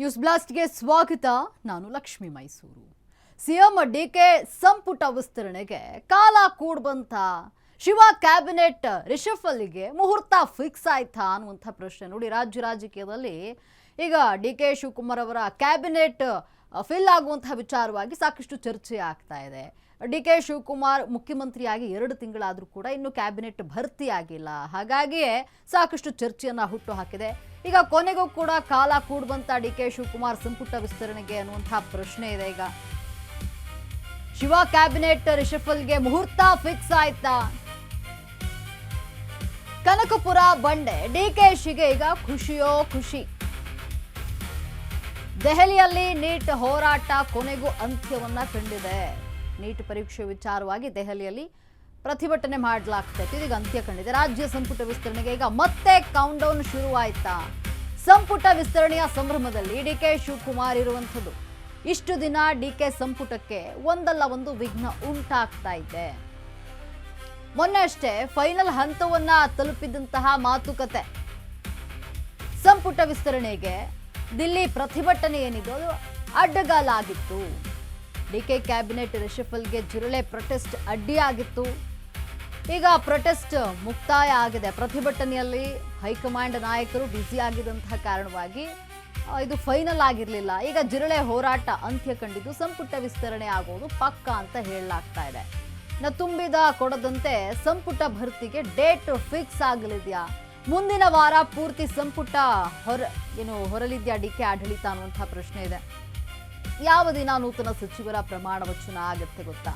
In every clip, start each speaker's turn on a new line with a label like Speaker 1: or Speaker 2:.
Speaker 1: News ಬ್ಲಾಸ್ಟ್ಗೆ ಸ್ವಾಗತ. ನಾನು Lakshmi Mysuru. CM DK ಸಂಪುಟ ವಿಸ್ತರಣೆಗೆ ಕಾಲ ಕೂಡ್ಬಂತ. ಶಿವ ಕ್ಯಾಬಿನೆಟ್ ರಿಷಫಲ್ಗೆ ಮುಹೂರ್ತ ಫಿಕ್ಸ್ ಆಯ್ತಾ ಅನ್ನುವಂಥ ಪ್ರಶ್ನೆ. ನೋಡಿ, ರಾಜಕೀಯದಲ್ಲಿ ಈಗ ಡಿಕೆ ಶಿವಕುಮಾರ್ ಅವರ ಕ್ಯಾಬಿನೆಟ್ ಫಿಲ್ ಆಗುವಂತಹ ವಿಚಾರವಾಗಿ ಸಾಕಷ್ಟು ಚರ್ಚೆ ಆಗ್ತಾ ಇದೆ. ಡಿಕೆ ಶಿವಕುಮಾರ್ ಮುಖ್ಯಮಂತ್ರಿಯಾಗಿ 2 ತಿಂಗಳಾದರೂ ಕೂಡ ಇನ್ನು ಕ್ಯಾಬಿನೆಟ್ ಭರ್ತಿ ಆಗಿಲ್ಲ. ಹಾಗಾಗಿಯೇ ಸಾಕಷ್ಟು ಚರ್ಚೆಯನ್ನ ಹುಟ್ಟು ಹಾಕಿದೆ. ಈಗ ಕೊನೆಗೂ ಕೂಡ ಕಾಲ ಕೂಡ್ಬಂತ ಡಿಕೆ ಶಿವಕುಮಾರ್ ಸಂಪುಟ ವಿಸ್ತರಣೆಗೆ ಅನ್ನುವಂತಹ ಪ್ರಶ್ನೆ ಇದೆ. ಈಗ ಶಿವ ಕ್ಯಾಬಿನೆಟ್ ರಿಷಫಲ್ಗೆ ಮುಹೂರ್ತ ಫಿಕ್ಸ್ ಆಯ್ತಾ? ಕನಕಪುರ ಬಂಡೆ ಡಿಕೆಶಿಗೆ ಈಗ ಖುಷಿಯೋ ಖುಷಿ. ದೆಹಲಿಯಲ್ಲಿ ನೀಟ್ ಹೋರಾಟ ಕೊನೆಗೂ ಅಂತ್ಯವನ್ನ ಕಂಡಿದೆ. ನೀಟ್ ಪರೀಕ್ಷೆ ವಿಚಾರವಾಗಿ ದೆಹಲಿಯಲ್ಲಿ ಪ್ರತಿಭಟನೆ ಮಾಡಲಾಗ್ತಾ ಇತ್ತು, ಇದೀಗ ಅಂತ್ಯ ಕಂಡಿದೆ. ರಾಜ್ಯ ಸಂಪುಟ ವಿಸ್ತರಣೆಗೆ ಈಗ ಮತ್ತೆ ಕೌಂಟ್ ಡೌನ್ ಶುರುವಾಯ್ತಾ? ಸಂಪುಟ ವಿಸ್ತರಣೆಯ ಸಂಭ್ರಮದಲ್ಲಿ ಡಿಕೆ ಶಿವಕುಮಾರ್ ಇರುವಂಥದ್ದು. ಇಷ್ಟು ದಿನ ಡಿಕೆ ಸಂಪುಟಕ್ಕೆ ಒಂದಲ್ಲ ಒಂದು ವಿಘ್ನ ಉಂಟಾಗ್ತಾ ಇದೆ. ಮೊನ್ನೆ ಅಷ್ಟೇ ಫೈನಲ್ ಹಂತವನ್ನ ತಲುಪಿದಂತಹ ಮಾತುಕತೆ. ಸಂಪುಟ ವಿಸ್ತರಣೆಗೆ ದಿಲ್ಲಿ ಪ್ರತಿಭಟನೆ ಏನಿದೆ ಅದು ಅಡ್ಡಗಾಲಾಗಿತ್ತು. ಡಿಕೆ ಕ್ಯಾಬಿನೆಟ್ ರಿಷಫಲ್ಗೆ ಜಿರಳೆ ಪ್ರೊಟೆಸ್ಟ್ ಅಡ್ಡಿಯಾಗಿತ್ತು. ಈಗ ಪ್ರೊಟೆಸ್ಟ್ ಮುಕ್ತಾಯ ಆಗಿದೆ. ಪ್ರತಿಭಟನೆಯಲ್ಲಿ ಹೈಕಮಾಂಡ್ ನಾಯಕರು ಬ್ಯುಸಿ ಆಗಿದ್ದಂತಹ ಕಾರಣವಾಗಿ ಇದು ಫೈನಲ್ ಆಗಿರಲಿಲ್ಲ. ಈಗ ಜಿರಳೆ ಹೋರಾಟ ಅಂತ್ಯ ಕಂಡಿದ್ದು ಸಂಪುಟ ವಿಸ್ತರಣೆ ಆಗೋದು ಪಕ್ಕಾ ಅಂತ ಹೇಳಲಾಗ್ತಾ ಇದೆ. ತುಂಬಿದ ಕೊಡದಂತೆ ಸಂಪುಟ ಭರ್ತಿಗೆ ಡೇಟ್ ಫಿಕ್ಸ್ ಆಗಲಿದೆಯಾ? ಮುಂದಿನ ವಾರ ಪೂರ್ತಿ ಸಂಪುಟ ಹೊರಲಿದೆಯಾ ಡಿಕೆ ಆಡಳಿತ ಅನ್ನುವಂತಹ ಪ್ರಶ್ನೆ ಇದೆ. ಯಾವ ದಿನ ನೂತನ ಸಚಿವರ ಪ್ರಮಾಣ ವಚನ ಆಗುತ್ತೆ ಗೊತ್ತಾ?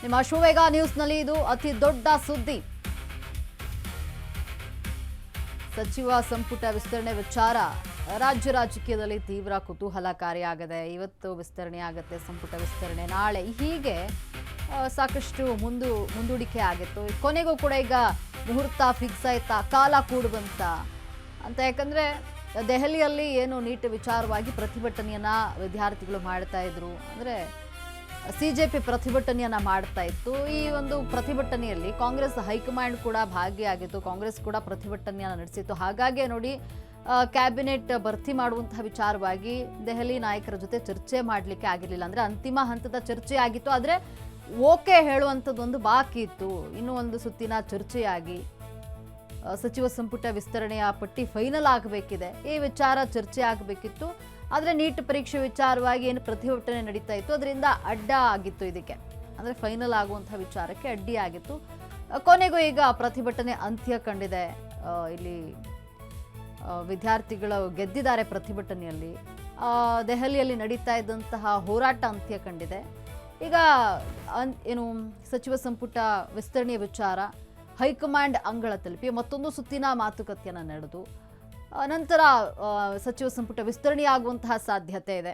Speaker 1: ನಿಮ್ಮ ಅಶ್ವವೇಗ ನ್ಯೂಸ್ನಲ್ಲಿ ಇದು ಅತಿ ದೊಡ್ಡ ಸುದ್ದಿ. ಸಚಿವ ಸಂಪುಟ ವಿಸ್ತರಣೆ ವಿಚಾರ ರಾಜ್ಯ ರಾಜಕೀಯದಲ್ಲಿ ತೀವ್ರ ಕುತೂಹಲಕಾರಿಯಾಗಿದೆ. ಇವತ್ತು ವಿಸ್ತರಣೆ ಆಗುತ್ತೆ, ಸಂಪುಟ ವಿಸ್ತರಣೆ ನಾಳೆ, ಹೀಗೆ ಸಾಕಷ್ಟು ಮುಂದೂಡಿಕೆ ಆಗಿತ್ತು. ಕೊನೆಗೂ ಕೂಡ ಈಗ ಮುಹೂರ್ತ ಫಿಕ್ಸ್ ಆಯ್ತಾ, ಕಾಲ ಕೂಡುವಂತ ಅಂತ. ಯಾಕಂದ್ರೆ ದೆಹಲಿಯಲ್ಲಿ ಏನು ನೀಟ್ ವಿಚಾರವಾಗಿ ಪ್ರತಿಭಟನೆಯನ್ನ ವಿದ್ಯಾರ್ಥಿಗಳು ಮಾಡ್ತಾ ಇದ್ರು, ಅಂದ್ರೆ ಸಿಜೆಪಿ ಪ್ರತಿಭಟನೆಯನ್ನ ಮಾಡ್ತಾ ಇತ್ತು. ಈ ಒಂದು ಪ್ರತಿಭಟನೆಯಲ್ಲಿ ಕಾಂಗ್ರೆಸ್ ಹೈಕಮಾಂಡ್ ಕೂಡ ಭಾಗಿಯಾಗಿತ್ತು, ಕಾಂಗ್ರೆಸ್ ಕೂಡ ಪ್ರತಿಭಟನೆಯನ್ನ ನಡೆಸಿತ್ತು. ಹಾಗಾಗಿ ನೋಡಿ, ಕ್ಯಾಬಿನೆಟ್ ಭರ್ತಿ ಮಾಡುವಂತಹ ವಿಚಾರವಾಗಿ ದೆಹಲಿ ನಾಯಕರ ಜೊತೆ ಚರ್ಚೆ ಮಾಡಲಿಕ್ಕೆ ಆಗಿರಲಿಲ್ಲ. ಅಂದ್ರೆ ಅಂತಿಮ ಹಂತದ ಚರ್ಚೆ ಆಗಿತ್ತು, ಆದರೆ ಓಕೆ ಹೇಳುವಂಥದ್ದೊಂದು ಬಾಕಿ ಇತ್ತು. ಇನ್ನೂ ಒಂದು ಸುತ್ತಿನ ಚರ್ಚೆಯಾಗಿ ಸಚಿವ ಸಂಪುಟ ವಿಸ್ತರಣೆಯ ಪಟ್ಟಿ ಫೈನಲ್ ಆಗಬೇಕಿದೆ, ಈ ವಿಚಾರ ಚರ್ಚೆ ಆಗಬೇಕಿತ್ತು. ಆದರೆ ನೀಟ್ ಪರೀಕ್ಷೆ ವಿಚಾರವಾಗಿ ಏನು ಪ್ರತಿಭಟನೆ ನಡೀತಾ ಇತ್ತು ಅದರಿಂದ ಅಡ್ಡ ಆಗಿತ್ತು. ಇದಕ್ಕೆ ಅಂದರೆ ಫೈನಲ್ ಆಗುವಂಥ ವಿಚಾರಕ್ಕೆ ಅಡ್ಡಿ ಆಗಿತ್ತು. ಕೊನೆಗೂ ಈಗ ಪ್ರತಿಭಟನೆ ಅಂತ್ಯ ಕಂಡಿದೆ. ಇಲ್ಲಿ ವಿದ್ಯಾರ್ಥಿಗಳು ಗೆದ್ದಿದ್ದಾರೆ ಪ್ರತಿಭಟನೆಯಲ್ಲಿ. ದೆಹಲಿಯಲ್ಲಿ ನಡೀತಾ ಇದ್ದಂತಹ ಹೋರಾಟ ಅಂತ್ಯ ಕಂಡಿದೆ. ಈಗ ಏನು ಸಚಿವ ಸಂಪುಟ ವಿಸ್ತರಣೆಯ ವಿಚಾರ ಹೈಕಮಾಂಡ್ ಅಂಗಳ ತಲುಪಿ ಮತ್ತೊಂದು ಸುತ್ತಿನ ಮಾತುಕತೆಯನ್ನು ನಡೆದು ನಂತರ ಸಚಿವ ಸಂಪುಟ ವಿಸ್ತರಣೆಯಾಗುವಂತಹ ಸಾಧ್ಯತೆ ಇದೆ.